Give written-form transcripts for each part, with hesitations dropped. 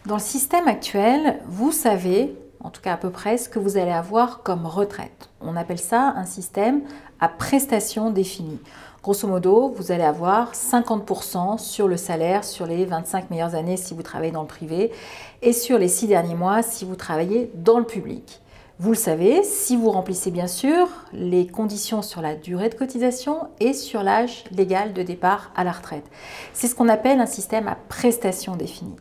Dans le système actuel, vous savez, en tout cas à peu près, ce que vous allez avoir comme retraite. On appelle ça un système à prestations définies. Grosso modo, vous allez avoir 50% sur le salaire sur les 25 meilleures années si vous travaillez dans le privé et sur les 6 derniers mois si vous travaillez dans le public. Vous le savez, si vous remplissez bien sûr les conditions sur la durée de cotisation et sur l'âge légal de départ à la retraite. C'est ce qu'on appelle un système à prestations définies.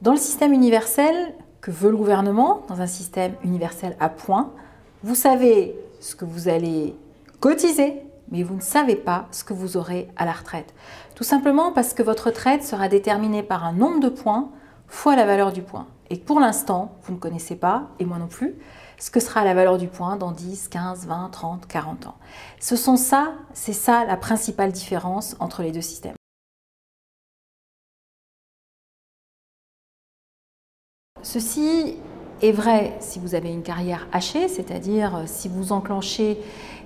Dans le système universel que veut le gouvernement, dans un système universel à points, vous savez ce que vous allez cotiser, mais vous ne savez pas ce que vous aurez à la retraite. Tout simplement parce que votre retraite sera déterminée par un nombre de points fois la valeur du point. Et pour l'instant, vous ne connaissez pas, et moi non plus, ce que sera la valeur du point dans 10, 15, 20, 30, 40 ans. C'est ça la principale différence entre les deux systèmes. Ceci est vrai si vous avez une carrière hachée, c'est-à-dire si vous enclenchez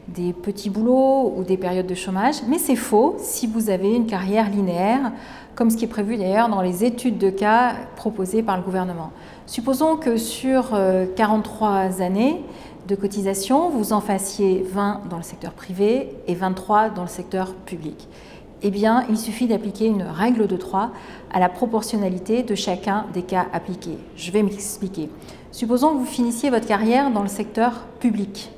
des petits boulots ou des périodes de chômage, mais c'est faux si vous avez une carrière linéaire, comme ce qui est prévu d'ailleurs dans les études de cas proposées par le gouvernement. Supposons que sur 43 années de cotisation, vous en fassiez 20 dans le secteur privé et 23 dans le secteur public. Eh bien, il suffit d'appliquer une règle de 3 à la proportionnalité de chacun des cas appliqués. Je vais m'expliquer. Supposons que vous finissiez votre carrière dans le secteur public,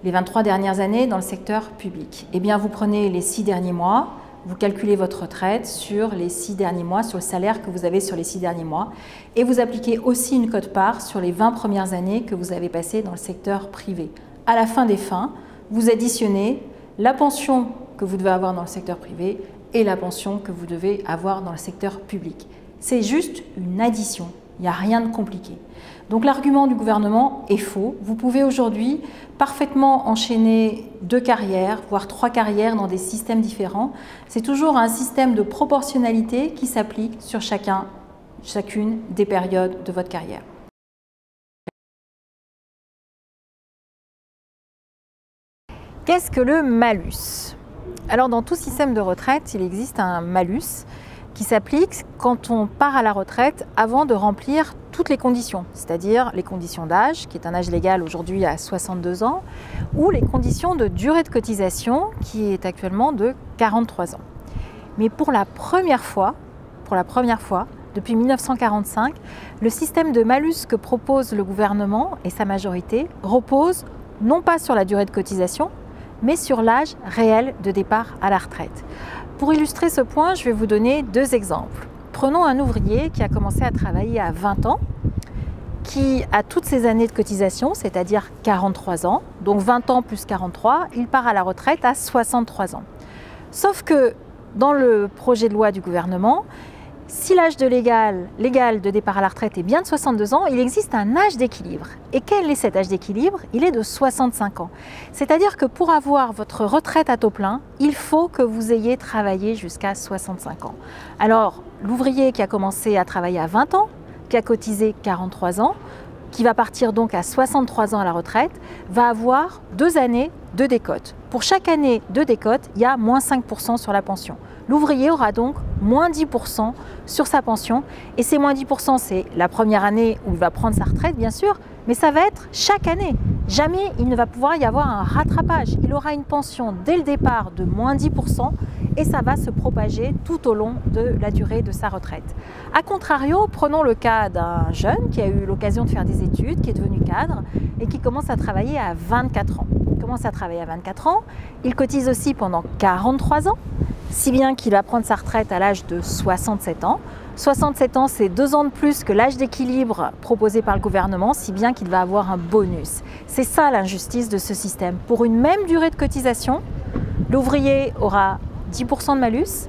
les 23 dernières années dans le secteur public. Eh bien, vous prenez les 6 derniers mois, vous calculez votre retraite sur les 6 derniers mois, sur le salaire que vous avez sur les 6 derniers mois, et vous appliquez aussi une quote-part sur les 20 premières années que vous avez passées dans le secteur privé. À la fin des fins, vous additionnez la pension que vous devez avoir dans le secteur privé et la pension que vous devez avoir dans le secteur public. C'est juste une addition, il n'y a rien de compliqué. Donc l'argument du gouvernement est faux. Vous pouvez aujourd'hui parfaitement enchaîner 2 carrières, voire 3 carrières dans des systèmes différents. C'est toujours un système de proportionnalité qui s'applique sur chacune des périodes de votre carrière. Qu'est-ce que le malus ? Alors dans tout système de retraite, il existe un malus qui s'applique quand on part à la retraite avant de remplir toutes les conditions, c'est-à-dire les conditions d'âge, qui est un âge légal aujourd'hui à 62 ans, ou les conditions de durée de cotisation, qui est actuellement de 43 ans. Mais pour la première fois, depuis 1945, le système de malus que propose le gouvernement et sa majorité repose non pas sur la durée de cotisation, mais sur l'âge réel de départ à la retraite. Pour illustrer ce point, je vais vous donner 2 exemples. Prenons un ouvrier qui a commencé à travailler à 20 ans, qui a toutes ses années de cotisation, c'est-à-dire 43 ans, donc 20 ans plus 43, il part à la retraite à 63 ans. Sauf que dans le projet de loi du gouvernement, si l'âge légal de départ à la retraite est bien de 62 ans, il existe un âge d'équilibre. Et quel est cet âge d'équilibre? Il est de 65 ans. C'est-à-dire que pour avoir votre retraite à taux plein, il faut que vous ayez travaillé jusqu'à 65 ans. Alors, l'ouvrier qui a commencé à travailler à 20 ans, qui a cotisé 43 ans, qui va partir donc à 63 ans à la retraite, va avoir 2 années de décote. Pour chaque année de décote, il y a moins 5% sur la pension. L'ouvrier aura donc moins 10% sur sa pension. Et ces moins 10%, c'est la première année où il va prendre sa retraite, bien sûr, mais ça va être chaque année. Jamais il ne va pouvoir y avoir un rattrapage. Il aura une pension dès le départ de moins 10% et ça va se propager tout au long de la durée de sa retraite. A contrario, prenons le cas d'un jeune qui a eu l'occasion de faire des études, qui est devenu cadre et qui commence à travailler à 24 ans. Il commence à travailler à 24 ans, il cotise aussi pendant 43 ans, si bien qu'il va prendre sa retraite à l'âge de 67 ans. 67 ans, c'est 2 ans de plus que l'âge d'équilibre proposé par le gouvernement, si bien qu'il va avoir un bonus. C'est ça l'injustice de ce système. Pour une même durée de cotisation, l'ouvrier aura 10% de malus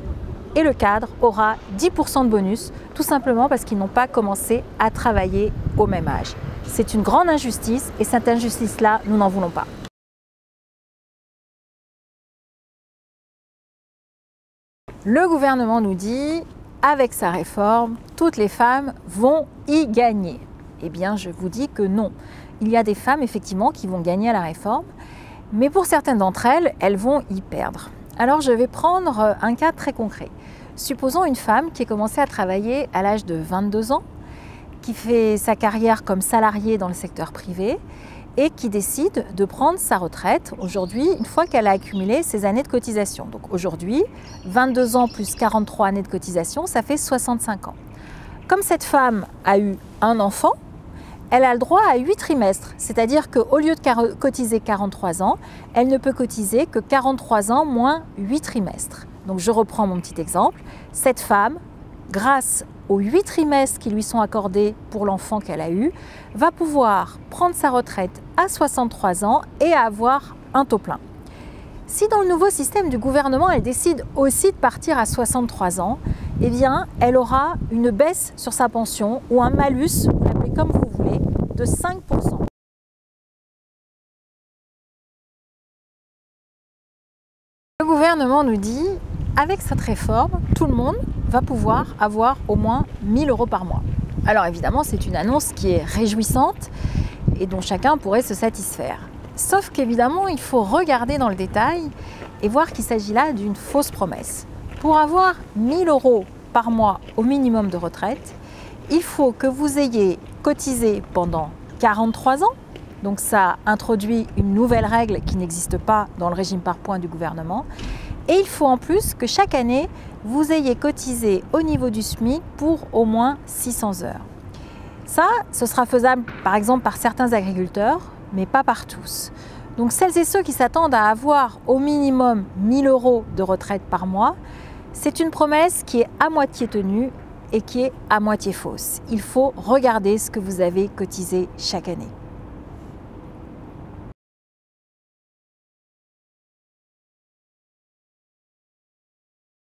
et le cadre aura 10% de bonus, tout simplement parce qu'ils n'ont pas commencé à travailler au même âge. C'est une grande injustice et cette injustice-là, nous n'en voulons pas. Le gouvernement nous dit, avec sa réforme, toutes les femmes vont y gagner. Eh bien, je vous dis que non. Il y a des femmes, effectivement, qui vont gagner à la réforme, mais pour certaines d'entre elles, elles vont y perdre. Alors, je vais prendre un cas très concret. Supposons une femme qui a commencé à travailler à l'âge de 22 ans qui fait sa carrière comme salarié dans le secteur privé et qui décide de prendre sa retraite aujourd'hui une fois qu'elle a accumulé ses années de cotisation. Donc aujourd'hui, 22 ans plus 43 années de cotisation, ça fait 65 ans. Comme cette femme a eu un enfant, elle a le droit à 8 trimestres, c'est-à-dire qu'au lieu de cotiser 43 ans, elle ne peut cotiser que 43 ans moins 8 trimestres. Donc je reprends mon petit exemple. Cette femme, grâce aux 8 trimestres qui lui sont accordés pour l'enfant qu'elle a eu, va pouvoir prendre sa retraite à 63 ans et avoir un taux plein. Si dans le nouveau système du gouvernement, elle décide aussi de partir à 63 ans, eh bien, elle aura une baisse sur sa pension ou un malus, vous l'appelez comme vous voulez, de 5%. Le gouvernement nous dit, avec cette réforme, tout le monde va pouvoir avoir au moins 1 000 € par mois. Alors évidemment, c'est une annonce qui est réjouissante et dont chacun pourrait se satisfaire. Sauf qu'évidemment, il faut regarder dans le détail et voir qu'il s'agit là d'une fausse promesse. Pour avoir 1 000 € par mois au minimum de retraite, il faut que vous ayez cotisé pendant 43 ans. Donc ça introduit une nouvelle règle qui n'existe pas dans le régime par points du gouvernement. Et il faut en plus que chaque année, vous ayez cotisé au niveau du SMIC pour au moins 600 heures. Ça, ce sera faisable par exemple par certains agriculteurs, mais pas par tous. Donc celles et ceux qui s'attendent à avoir au minimum 1 000 € de retraite par mois, c'est une promesse qui est à moitié tenue et qui est à moitié fausse. Il faut regarder ce que vous avez cotisé chaque année.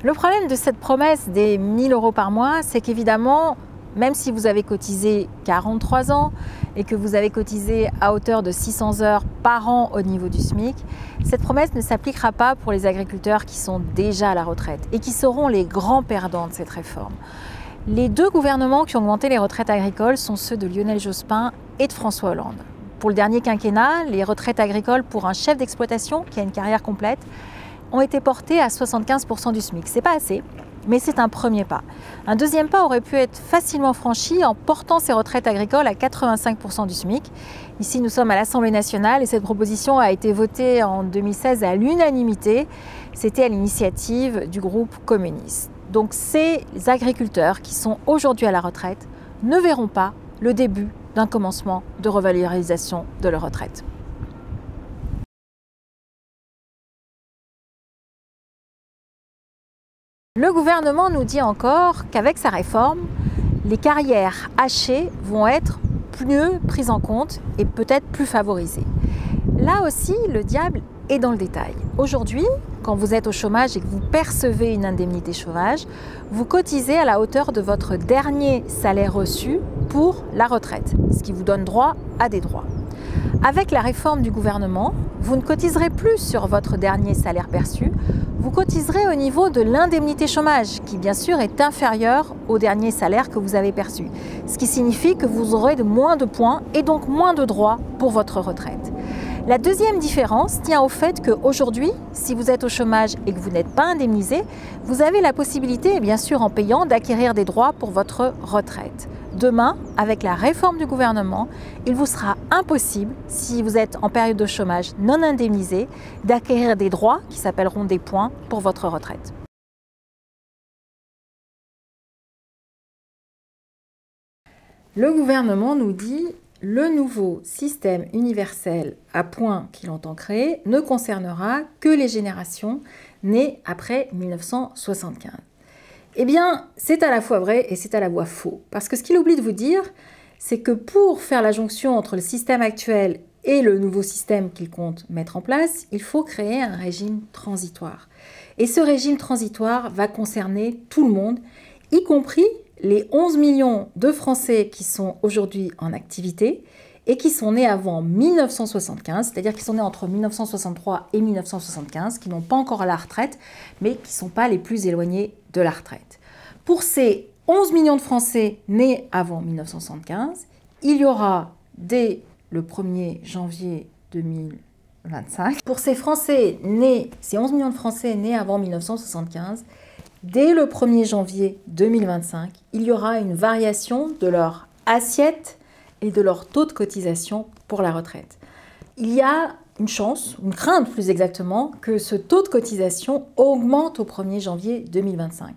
Le problème de cette promesse des 1 000 € par mois, c'est qu'évidemment, même si vous avez cotisé 43 ans et que vous avez cotisé à hauteur de 600 heures par an au niveau du SMIC, cette promesse ne s'appliquera pas pour les agriculteurs qui sont déjà à la retraite et qui seront les grands perdants de cette réforme. Les deux gouvernements qui ont augmenté les retraites agricoles sont ceux de Lionel Jospin et de François Hollande. Pour le dernier quinquennat, les retraites agricoles pour un chef d'exploitation qui a une carrière complète ont été portées à 75% du SMIC. C'est pas assez, mais c'est un premier pas. Un deuxième pas aurait pu être facilement franchi en portant ces retraites agricoles à 85% du SMIC. Ici, nous sommes à l'Assemblée nationale et cette proposition a été votée en 2016 à l'unanimité. C'était à l'initiative du groupe communiste. Donc ces agriculteurs qui sont aujourd'hui à la retraite ne verront pas le début d'un commencement de revalorisation de leur retraite. Le gouvernement nous dit encore qu'avec sa réforme, les carrières hachées vont être mieux prises en compte et peut-être plus favorisées. Là aussi, le diable est dans le détail. Aujourd'hui, quand vous êtes au chômage et que vous percevez une indemnité chômage, vous cotisez à la hauteur de votre dernier salaire reçu pour la retraite, ce qui vous donne droit à des droits. Avec la réforme du gouvernement, vous ne cotiserez plus sur votre dernier salaire perçu, vous cotiserez au niveau de l'indemnité chômage, qui bien sûr est inférieure au dernier salaire que vous avez perçu. Ce qui signifie que vous aurez moins de points et donc moins de droits pour votre retraite. La deuxième différence tient au fait qu'aujourd'hui, si vous êtes au chômage et que vous n'êtes pas indemnisé, vous avez la possibilité, bien sûr en payant, d'acquérir des droits pour votre retraite. Demain, avec la réforme du gouvernement, il vous sera impossible, si vous êtes en période de chômage non indemnisé, d'acquérir des droits qui s'appelleront des points pour votre retraite. Le gouvernement nous dit le nouveau système universel à points qu'il entend créer ne concernera que les générations nées après 1975. Eh bien, c'est à la fois vrai et c'est à la fois faux. Parce que ce qu'il oublie de vous dire, c'est que pour faire la jonction entre le système actuel et le nouveau système qu'il compte mettre en place, il faut créer un régime transitoire. Et ce régime transitoire va concerner tout le monde, y compris les 11 millions de Français qui sont aujourd'hui en activité et qui sont nés avant 1975, c'est-à-dire qui sont nés entre 1963 et 1975, qui n'ont pas encore la retraite, mais qui ne sont pas les plus éloignés de la retraite. Pour ces 11 millions de Français nés avant 1975, il y aura dès le 1er janvier 2025, pour ces 11 millions de Français nés avant 1975, dès le 1er janvier 2025, il y aura une variation de leur assiette et de leur taux de cotisation pour la retraite. Il y a une chance, une crainte plus exactement, que ce taux de cotisation augmente au 1er janvier 2025.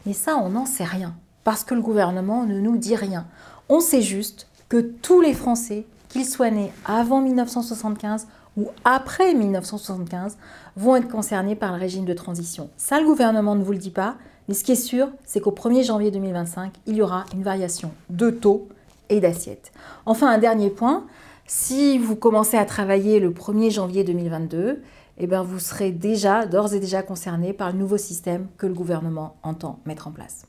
Mais ça, on n'en sait rien, parce que le gouvernement ne nous dit rien. On sait juste que tous les Français, qu'ils soient nés avant 1975 ou après 1975, vont être concernés par le régime de transition. Ça, le gouvernement ne vous le dit pas, mais ce qui est sûr, c'est qu'au 1er janvier 2025, il y aura une variation de taux et d'assiette. Enfin, un dernier point, si vous commencez à travailler le 1er janvier 2022, eh bien vous serez d'ores et déjà concerné par le nouveau système que le gouvernement entend mettre en place.